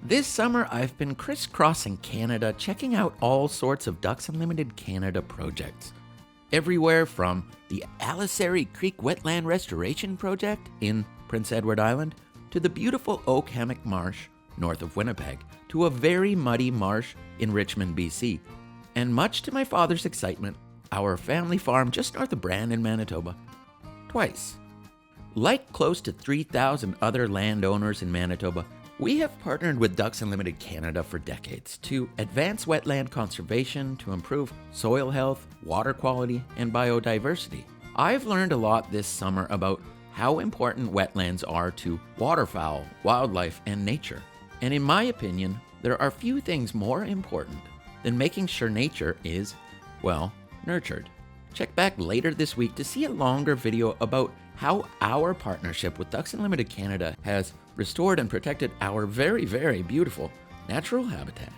This summer, I've been crisscrossing Canada, checking out all sorts of Ducks Unlimited Canada projects. Everywhere from the Alisari Creek Wetland Restoration Project in Prince Edward Island to the beautiful Oak Hammock Marsh north of Winnipeg to a very muddy marsh in Richmond, BC. And much to my father's excitement, our family farm just north of Brandon, Manitoba, twice. Like close to 3,000 other landowners in Manitoba, we have partnered with Ducks Unlimited Canada for decades to advance wetland conservation, to improve soil health, water quality, and biodiversity. I've learned a lot this summer about how important wetlands are to waterfowl, wildlife, and nature. And in my opinion, there are few things more important than making sure nature is, well, nurtured. Check back later this week to see a longer video about how our partnership with Ducks Unlimited Canada has restored and protected our very, very beautiful natural habitat.